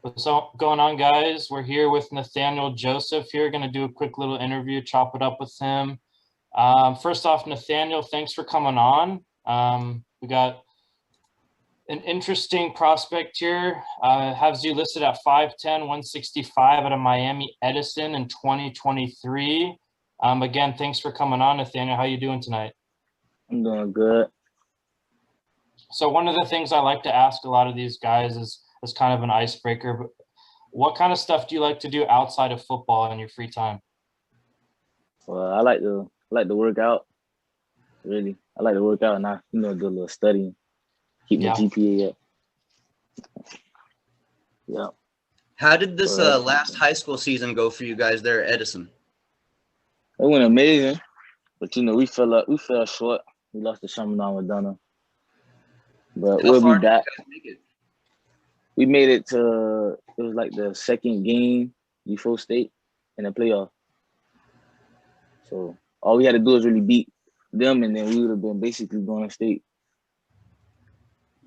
What's going on, guys? We're here with Nathaniel Joseph here. Going to do a quick little interview, chop it up with him. First off, Nathaniel, thanks for coming on. We got an interesting prospect here. Has you listed at 5'10", 165 out of Miami Edison in 2023. Again, thanks for coming on, Nathaniel. How you doing tonight? I'm doing good. So one of the things I like to ask a lot of these guys is kind of an icebreaker, but what kind of stuff do you like to do outside of football in your free time? Well, I like to work out. Really, I like to work out and I do a little studying, keep my GPA up. Yeah. How did this last high school season go for you guys there at Edison? It went amazing, but we fell short. We lost to Chaminade Madonna, but we'll be back. We made it to, it was like the second game before state in the playoff. So all we had to do was really beat them, and then we would have been basically going to state.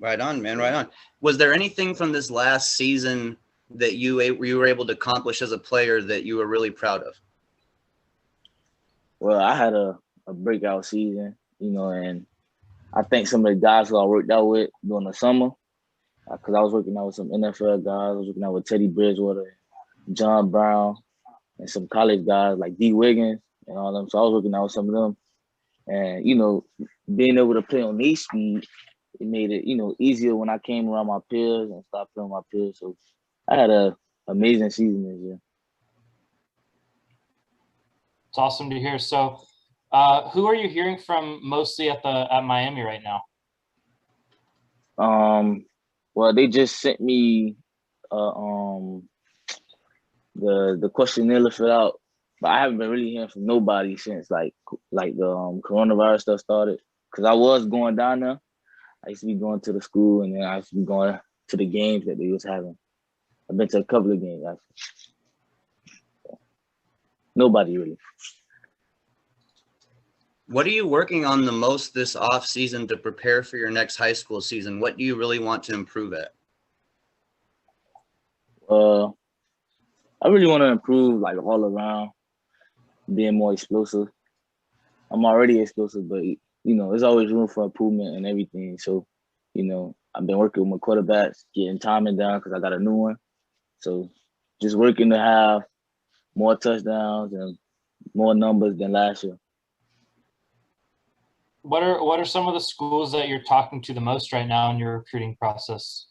Right on, man, right on. Was there anything from this last season that you were able to accomplish as a player that you were really proud of? Well, I had a breakout season, and I think some of the guys who I worked out with during the summer, because I was working out with some NFL guys. I was working out with Teddy Bridgewater, John Brown, and some college guys like D. Wiggins and all them. So I was working out with some of them. And, being able to play on their speed, it made it, easier when I came around my peers and stopped playing my peers. So I had an amazing season this year. It's awesome to hear. So who are you hearing from mostly at Miami right now? Well, they just sent me the questionnaire to fill out, but I haven't been really hearing from nobody since like the coronavirus stuff started. Cause I was going down there. I used to be going to the school, and then I used to be going to the games that they was having. I've been to a couple of games actually. Nobody really. What are you working on the most this off season to prepare for your next high school season? What do you really want to improve at? I really want to improve like all around, being more explosive. I'm already explosive, but there's always room for improvement and everything. So, I've been working with my quarterbacks, getting timing down because I got a new one. So just working to have more touchdowns and more numbers than last year. What are some of the schools that you're talking to the most right now in your recruiting process?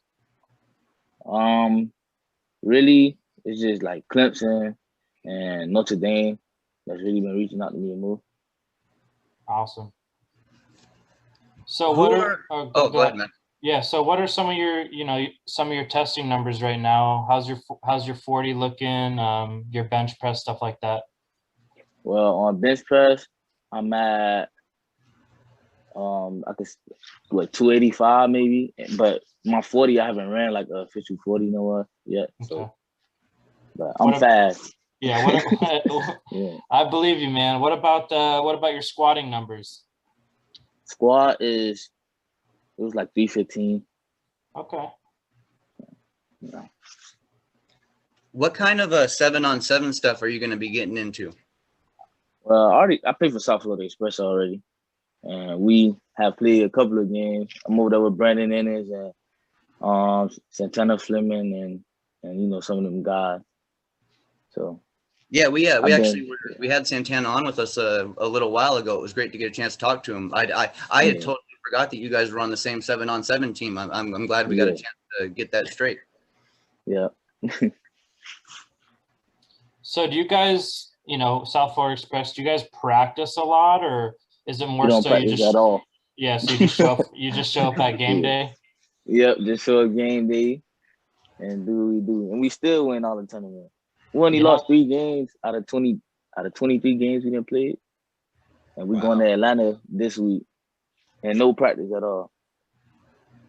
Really, it's just like Clemson and Notre Dame that's really been reaching out to me and move. Awesome. So go ahead, man. Yeah. So what are some of your testing numbers right now? How's your 40 looking? Your bench press, stuff like that. Well, on bench press, I'm at 285 maybe, but my 40 I haven't ran like a official 40 nowhere yet. Okay. So, but I'm fast. Yeah. Yeah. I believe you, man. What about your squatting numbers? Squat it was like 315. Okay. Yeah. What kind of 7-on-7 stuff are you going to be getting into? Well, I played for South Florida Express already, and we have played a couple of games. I'm over there with Brandon Ennis and Santana Fleming and some of them guys. So yeah, we had Santana on with us a little while ago. It was great to get a chance to talk to him. I had totally forgot that you guys were on the same 7-on-7 team. I'm glad we got a chance to get that straight. Yeah. So do you guys, South Florida Express, do you guys practice a lot, or is it more so you just at all? Yeah, so you just show up at game day? Yep, just show up game day and do what we do. And we still win all the tournament. We only lost 3 games out of 23 games we didn't play. And we're going to Atlanta this week. And no practice at all.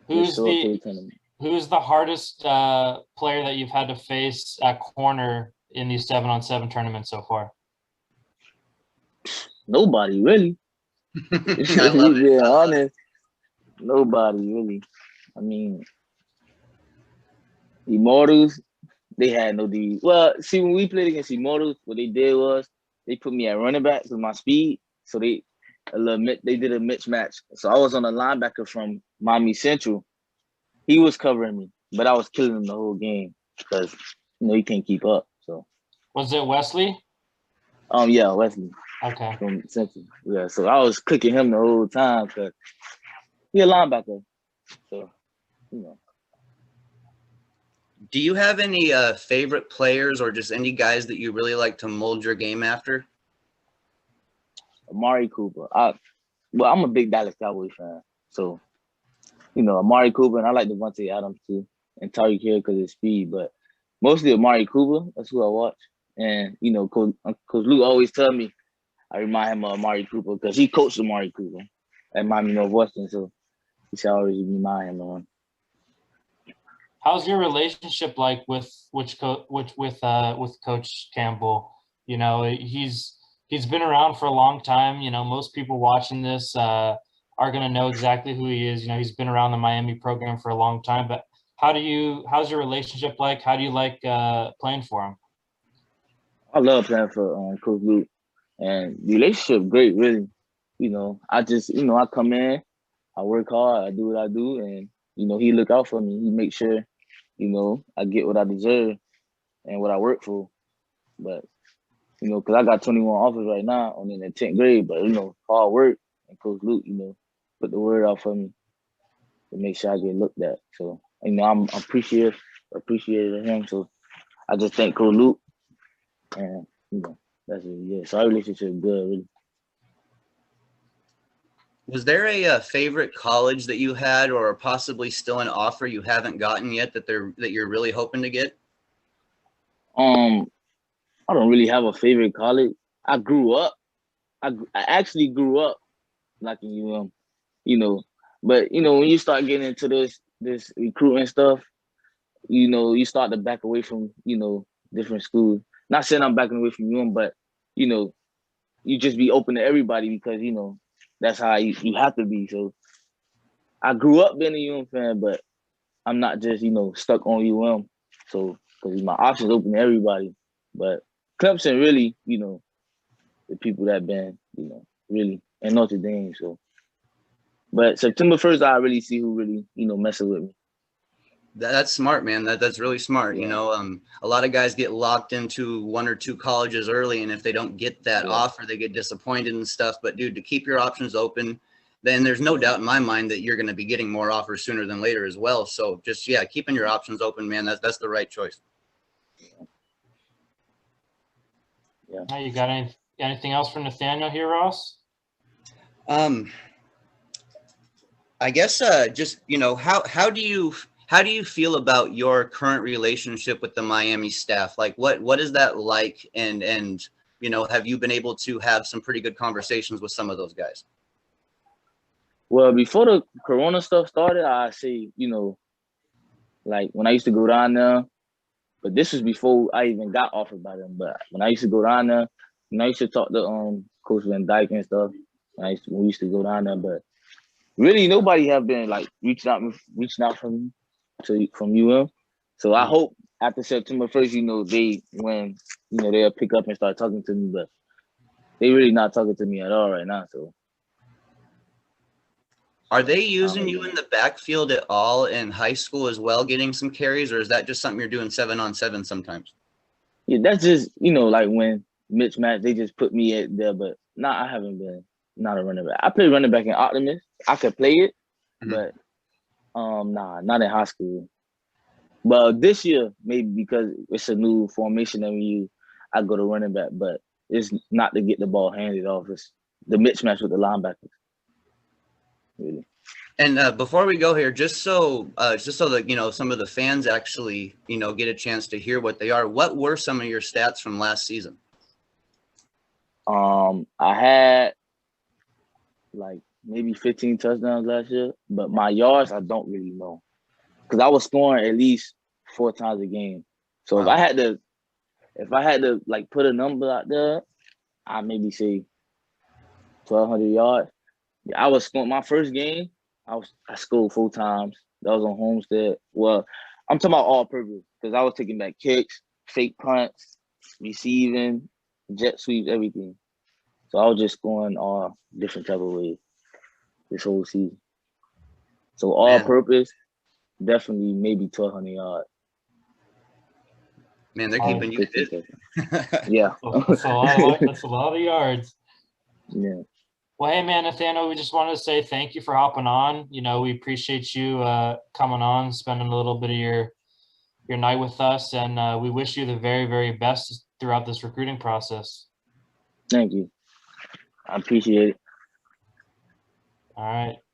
Who's the hardest player that you've had to face at corner in these 7-on-7 tournaments so far? Nobody, really. I love it. Being honest, nobody, really. I mean, Immortals, they had no D. Well, see, when we played against Immortals, what they did was they put me at running back with my speed. So they did a mismatch. So I was on a linebacker from Miami Central. He was covering me, but I was killing him the whole game because he can't keep up. So Was it Wesley? Yeah, Wesley. Okay. From Central. Yeah, so I was cooking him the whole time because he's a linebacker. So, Do you have any favorite players or just any guys that you really like to mold your game after? Amari Cooper. I'm a big Dallas Cowboys fan. So, Amari Cooper, and I like Devontae Adams too, and Tyreek Hill because of his speed, but mostly Amari Cooper. That's who I watch. And, Coach Luke always tell me I remind him of Amari Cooper because he coached Amari Cooper at Miami Northwestern. So he should always remind him of him. How's your relationship like with Coach Campbell? He's been around for a long time. Most people watching this are going to know exactly who he is. He's been around the Miami program for a long time. But how's your relationship like? How do you like playing for him? I love playing for Coach Luke, and the relationship great. Really, I just I come in, I work hard, I do what I do, and he look out for me. He make sure I get what I deserve and what I work for. But because I got 21 offers right now, I'm in the 10th grade. But hard work and Coach Luke, put the word out for me to make sure I get looked at. So I'm appreciative of him. So I just thank Coach Luke, and that's it. Yeah, so our relationship is good, really. Was there a favorite college that you had, or possibly still an offer you haven't gotten yet that you're really hoping to get? I don't really have a favorite college. I actually grew up like in but when you start getting into this recruiting stuff, you start to back away from different schools. Not saying I'm backing away from but you just be open to everybody because that's how you have to be. So I grew up being a fan, but I'm not just stuck on So because my options open to everybody, but Clemson really the people that been really, and Notre Dame. So, but September 1st, I really see who really messing with me. That's smart, man. That's really smart. Yeah. A lot of guys get locked into one or two colleges early, and if they don't get that offer, they get disappointed and stuff. But dude, to keep your options open, then there's no doubt in my mind that you're going to be getting more offers sooner than later as well. So just keeping your options open, man. That's the right choice. Yeah. Now you got anything else for Nathaniel here, Ross? I guess just how do you feel about your current relationship with the Miami staff? Like what is that like? And have you been able to have some pretty good conversations with some of those guys? Well, before the Corona stuff started, I say, like when I used to go down there, but this was before I even got offered by them. But when I used to go down there, I used to talk to Coach Van Dyke and stuff. We used to go down there, but really nobody have been like reaching out from So I hope after September 1st, they'll pick up and start talking to me, but they really not talking to me at all right now. So are they using you in the backfield at all in high school as well, getting some carries, or is that just something you're doing 7-on-7 sometimes? Yeah, that's just like when Mitch match, they just put me at there, but I haven't been not a running back. I played running back in Optimus. I could play it, but not in high school. But this year, maybe because it's a new formation that we use, I go to running back, but it's not to get the ball handed off. It's the mismatch with the linebackers. Really. And before we go here, just so that some of the fans actually get a chance to hear what they are. What were some of your stats from last season? I had like maybe 15 touchdowns last year, but my yards I don't really know because I was scoring at least 4 times a game. So wow. if I had to like put a number out there, I maybe say 1,200 yards. I was scoring my first game. I scored 4 times. That was on Homestead. Well, I'm talking about all purpose because I was taking back kicks, fake punts, receiving, jet sweeps, everything. So I was just going all different type of ways this whole season. So all purpose, definitely maybe 1,200 yards. Man, they're keeping you busy. Yeah. That's a lot of yards. Yeah. Well, hey, man, Nathaniel, we just wanted to say thank you for hopping on. You know, we appreciate you coming on, spending a little bit of your night with us, and we wish you the very, very best throughout this recruiting process. Thank you. I appreciate it. All right.